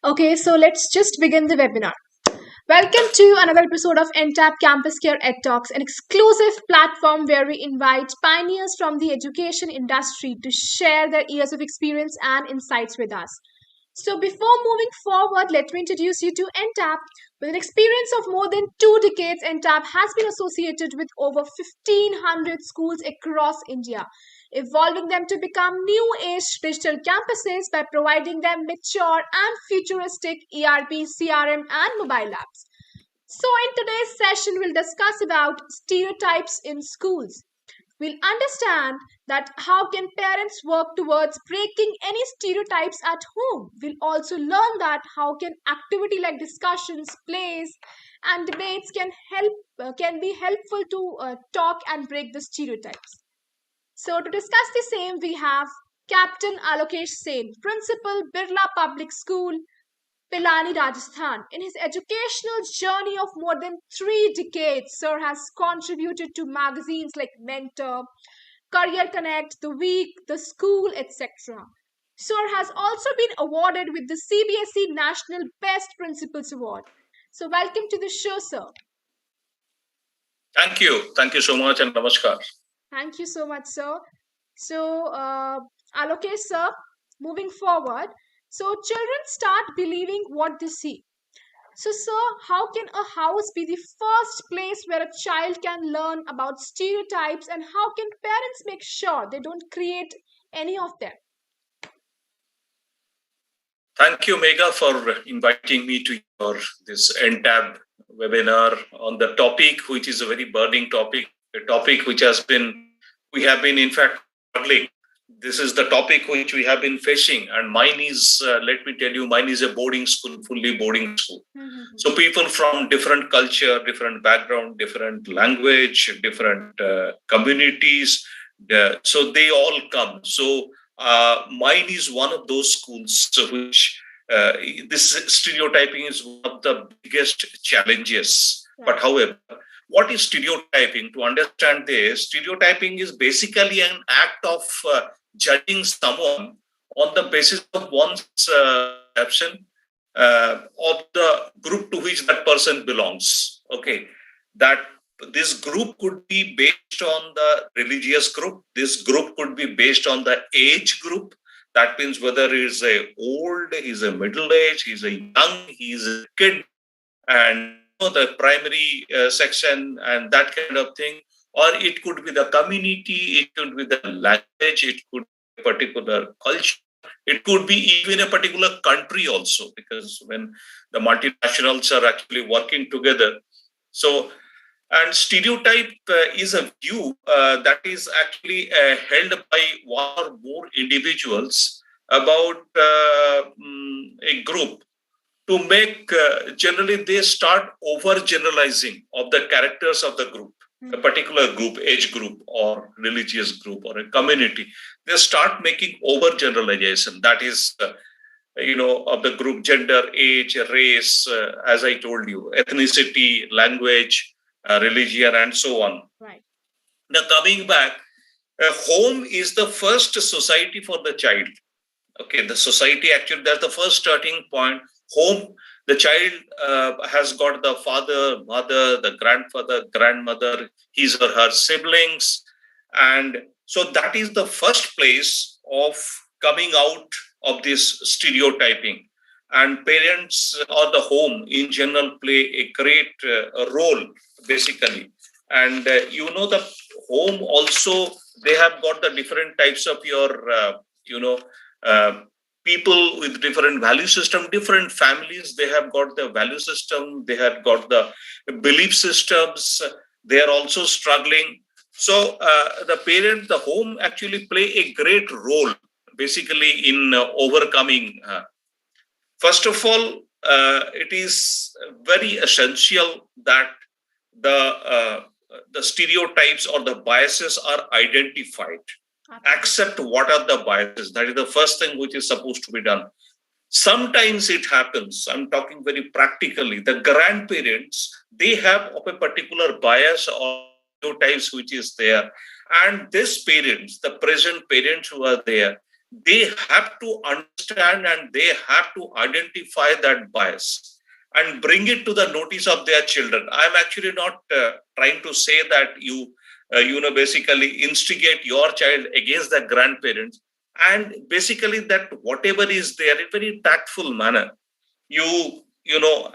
Okay, so let's just begin the webinar. Welcome to another episode of Entab CampusCare EdTalks, an exclusive platform where we invite pioneers from the education industry to share their years of experience and insights with us. So, before moving forward, let me introduce you to Entab. With an experience of more than 2 decades, Entab has been associated with over 1,500 schools across India, evolving them to become new age digital campuses by providing them mature and futuristic ERP, CRM, and mobile apps. So, in today's session, we'll discuss about stereotypes in schools. We'll understand that how can parents work towards breaking any stereotypes at home. We'll also learn that how can activity like discussions, plays, and debates can be helpful to talk and break the stereotypes. So, to discuss the same, we have Captain Alokesh Sen, Principal, Birla Public School, Pilani, Rajasthan. In his educational journey of more than 3 decades, Sir has contributed to magazines like Mentor, Career Connect, The Week, The School, etc. Sir has also been awarded with the CBSE National Best Principals Award. So, welcome to the show, sir. Thank you. Thank you so much and namaskar. Thank you so much, sir. So, Alokesh, sir, moving forward, so children start believing what they see. So, sir, how can a house be the first place where a child can learn about stereotypes, and how can parents make sure they don't create any of them? Thank you, Megha, for inviting me to this Entab webinar on the topic, which is a very burning topic, a topic which we have been in fact struggling. This is the topic which we have been facing, and mine is, let me tell you, mine is a boarding school, fully boarding school. Mm-hmm. So people from different culture, different background, different language, different communities, so they all come. So mine is one of those schools which this stereotyping is one of the biggest challenges. Right. But however, what is stereotyping? To understand this, stereotyping is basically an act of judging someone on the basis of one's perception of the group to which that person belongs. Okay, that this group could be based on the religious group. This group could be based on the age group. That means whether he's a old, he's a middle age, he's a young, he's a kid, and the primary section and that kind of thing. Or it could be the community, it could be the language, it could be a particular culture, it could be even a particular country also, because when the multinationals are actually working together. So, and stereotype is a view that is actually held by one or more individuals about a group to make, generally they start overgeneralizing of the characters of the group, a particular group, age group or religious group or a community. They start making overgeneralization, that is, of the group, gender, age, race, as I told you, ethnicity, language, religion, and so on. Right. Now, coming back, home is the first society for the child. Okay, the society actually, that's the first starting point. Home, the child has got the father, mother, the grandfather, grandmother, his or her siblings. And so that is the first place of coming out of this stereotyping. And parents or the home in general play a great role, basically. And the home also, they have got the different types of people with different value system, different families, they have got the value system, they have got the belief systems, they are also struggling. So the home actually play a great role, basically, in overcoming. First of all, it is very essential that the stereotypes or the biases are identified. Accept what are the biases. That is the first thing which is supposed to be done. Sometimes it happens, I'm talking very practically, the grandparents, they have of a particular bias or stereotypes which is there. And these parents, the present parents who are there, they have to understand and they have to identify that bias and bring it to the notice of their children. I'm actually not trying to say that basically instigate your child against the grandparents, and basically that whatever is there in very tactful manner,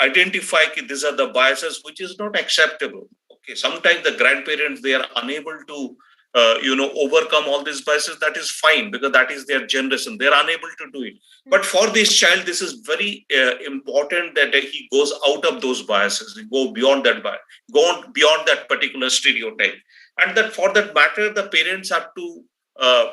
identify these are the biases which is not acceptable. Okay, sometimes the grandparents, they are unable to overcome all these biases. That is fine, because that is their generation, they're unable to do it. But for this child, this is very important that he goes out of those biases, he go beyond that bias, go beyond that particular stereotype. And that, for that matter, the parents have to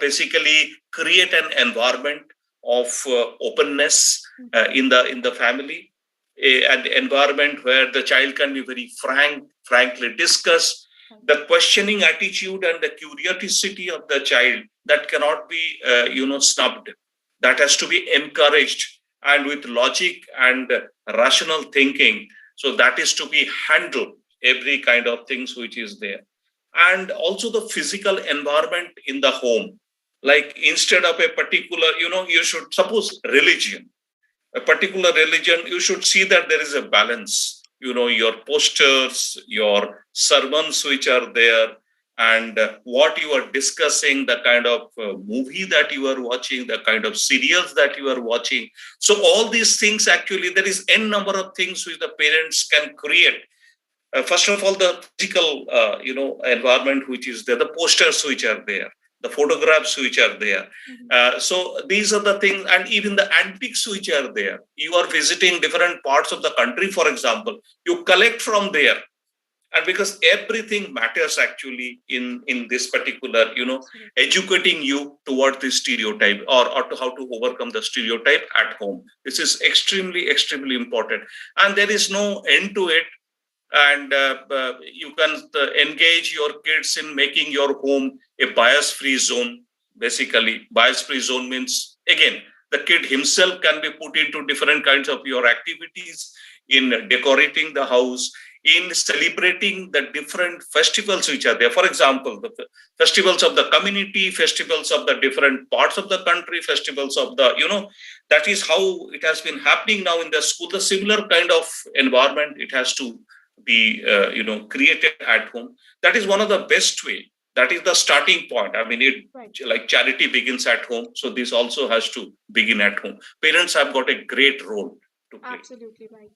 basically create an environment of openness in the family, an environment where the child can be very frankly discuss. The questioning attitude and the curiosity of the child, that cannot be snubbed. That has to be encouraged, and with logic and rational thinking. So that is to be handled, every kind of things which is there. And also the physical environment in the home, like instead of a particular, you should suppose religion, a particular religion, you should see that there is a balance. Your posters, your sermons which are there, and what you are discussing, the kind of movie that you are watching, the kind of serials that you are watching. So all these things, actually, there is n number of things which the parents can create. First of all, the physical, environment which is there, the posters which are there, the photographs which are there. So these are the things, and even the antiques which are there. You are visiting different parts of the country, for example, you collect from there. And because everything matters actually in this particular, educating you toward this stereotype, or to how to overcome the stereotype at home. This is extremely, extremely important. And there is no end to it. And you can engage your kids in making your home a bias-free zone. Basically, bias-free zone means, again, the kid himself can be put into different kinds of your activities, in decorating the house, in celebrating the different festivals which are there. For example, the festivals of the community, festivals of the different parts of the country, festivals of the, that is how it has been happening now in the school. The similar kind of environment, it has to be created at home. That is one of the best way. That is the starting point. I mean, like charity begins at home, so this also has to begin at home. Parents have got a great role to play. Absolutely right.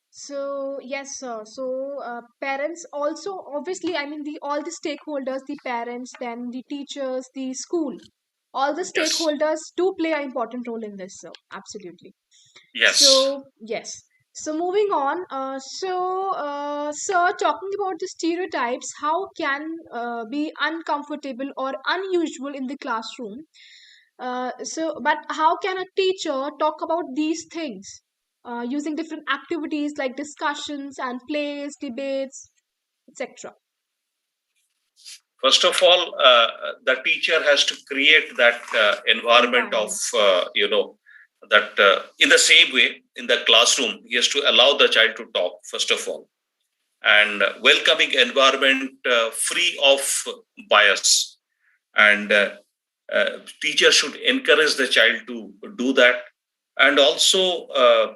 So yes, sir. So parents also, obviously, I mean, all the stakeholders, the parents, then the teachers, the school, all the stakeholders do play an important role in this, sir. Absolutely. Yes. So yes. So moving on. Sir, talking about the stereotypes, how can be uncomfortable or unusual in the classroom? But how can a teacher talk about these things using different activities like discussions and plays, debates, etc.? First of all, the teacher has to create that environment of, that in the same way in the classroom, he has to allow the child to talk, first of all, and welcoming environment free of bias. And teacher should encourage the child to do that. And also,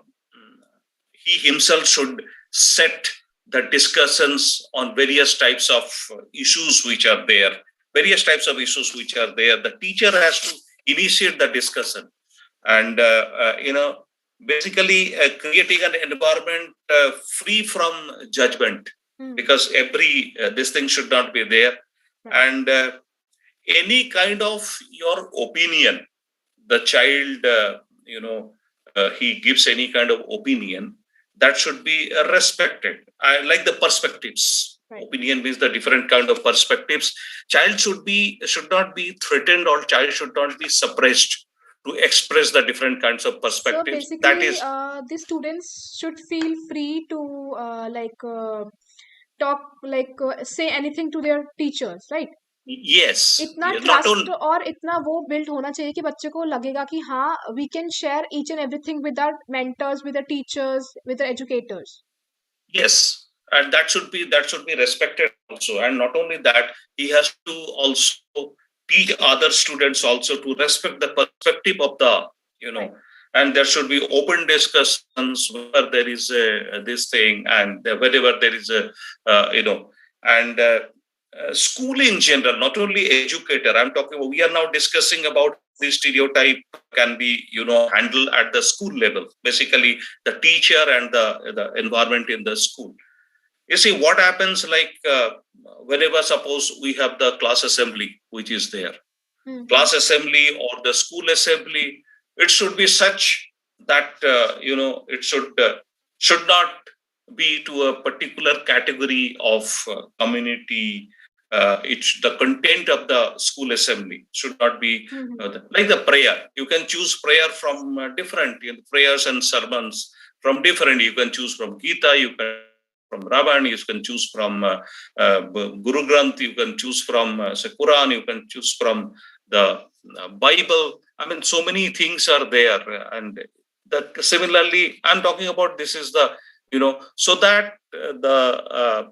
he himself should set the discussions on various types of issues which are there. The teacher has to initiate the discussion, and basically creating an environment free from judgment, because every this thing should not be there. And any kind of your opinion, the child, he gives any kind of opinion, that should be respected. I like the perspectives. Opinion means the different kind of perspectives. Child should not be threatened, or child should not be suppressed to express the different kinds of perspectives. So basically, the students should feel free to talk, say anything to their teachers, right? Yes. इतना trust और इतना वो build होना चाहिए कि बच्चे को लगेगा कि हाँ, we can share each and everything with our mentors, with the teachers, with the educators. Yes, and that should be respected also. And not only that, he has to also teach other students also to respect the perspective of the, and there should be open discussions where there is this thing, and wherever there is school in general, not only educator. I'm talking about, we are now discussing about the stereotype can be, handled at the school level, basically the teacher and the environment in the school. You see what happens, like whenever suppose we have the class assembly, which is there, class assembly or the school assembly, it should be such that, it should not be to a particular category of community. It's the content of the school assembly should not be like the prayer. You can choose prayer from different prayers and sermons from different. You can choose from Gita, you can from Ramayana, you can choose from Guru Granth, you can choose from Quran, you can choose from the Bible. I mean, so many things are there, and that similarly, I'm talking about this is the, so that the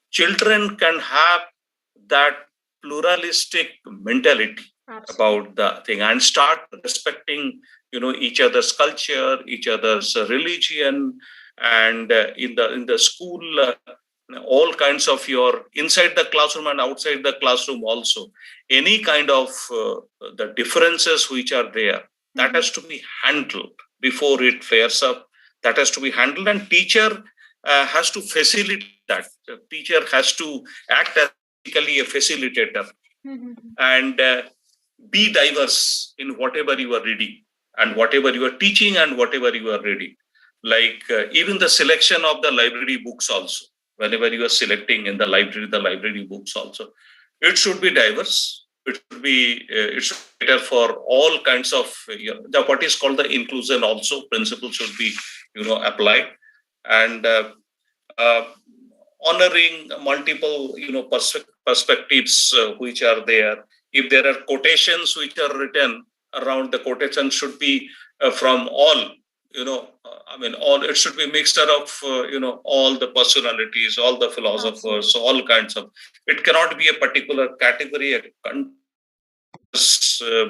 children can have that pluralistic mentality. Absolutely. About the thing, and start respecting, each other's culture, each other's religion, and in the school, all kinds of your inside the classroom and outside the classroom also, any kind of the differences which are there, that has to be handled before it flares up. That has to be handled, and teacher has to facilitate that. The teacher has to act as basically a facilitator, and be diverse in whatever you are reading and whatever you are teaching and whatever you are reading. Like even the selection of the library books also, whenever you are selecting in the library books also, it should be diverse. It should be better for all kinds of the what is called the inclusion also principle should be applied, and honoring multiple perspectives which are there. If there are quotations which are written around, the quotation should be from all. All it should be mixture of all the personalities, all the philosophers, so all kinds of. It cannot be a particular category.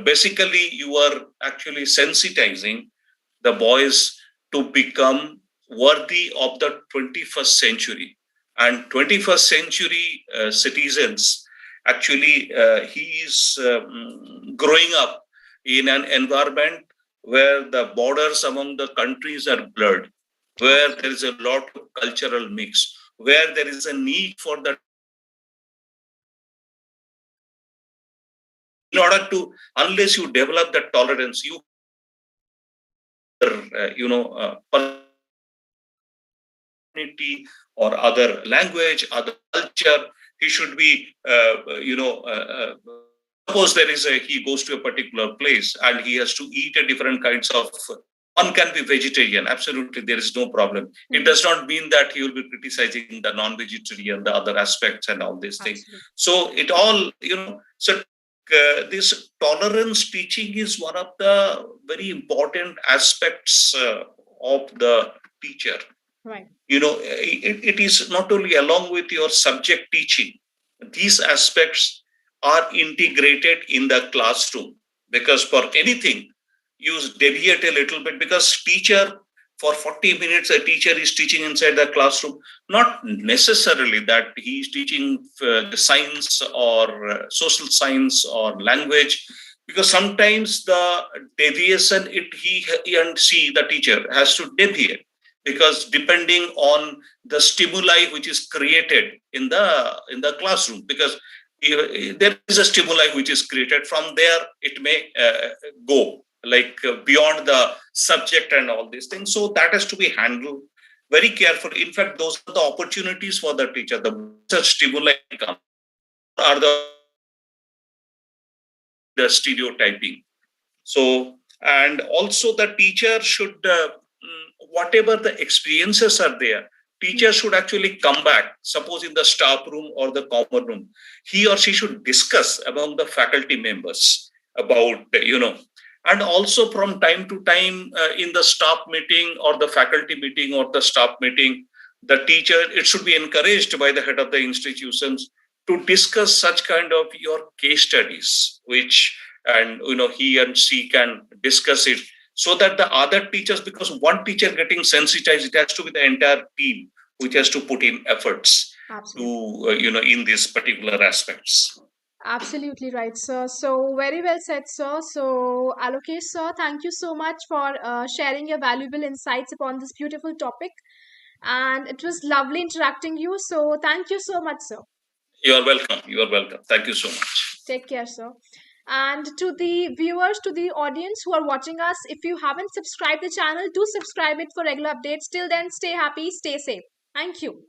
Basically, you are actually sensitizing the boys to become worthy of the 21st century, and 21st century citizens. Actually, he is growing up in an environment where the borders among the countries are blurred, where there is a lot of cultural mix, where there is a need for the. In order to, unless you develop that tolerance, you community or other language, other culture, he should be, suppose there is he goes to a particular place and he has to eat a different kinds of, one can be vegetarian, absolutely, there is no problem. It does not mean that he will be criticizing the non-vegetarian, the other aspects and all these things. So it all, so this tolerance teaching is one of the very important aspects of the teacher. Right. It is not only along with your subject teaching, these aspects are integrated in the classroom, because for anything, you deviate a little bit, because teacher, for 40 minutes, a teacher is teaching inside the classroom, not necessarily that he is teaching science or social science or language, because sometimes the deviation, he and she, the teacher, has to deviate, because depending on the stimuli which is created in the classroom, because there is a stimuli which is created, from there it may go like beyond the subject and all these things. So that has to be handled very carefully. In fact, those are the opportunities for the teacher. The such stimuli come are the stereotyping. So, and also the teacher should, whatever the experiences are there, teacher should actually come back, suppose in the staff room or the common room, he or she should discuss among the faculty members about, and also from time to time in the staff meeting or the faculty meeting or the staff meeting, the teacher, it should be encouraged by the head of the institutions to discuss such kind of your case studies, which, and he and she can discuss it, so that the other teachers, because one teacher getting sensitized, it has to be the entire team which has to put in efforts. Absolutely. To in these particular aspects. Absolutely right, sir. So very well said, sir. So Alokesh, sir, thank you so much for sharing your valuable insights upon this beautiful topic. And it was lovely interacting you. So thank you so much, sir. You are welcome. You are welcome. Thank you so much. Take care, sir. And to the viewers, to the audience who are watching us, if you haven't subscribed the channel, do subscribe it for regular updates. Till then, stay happy, stay safe. Thank you.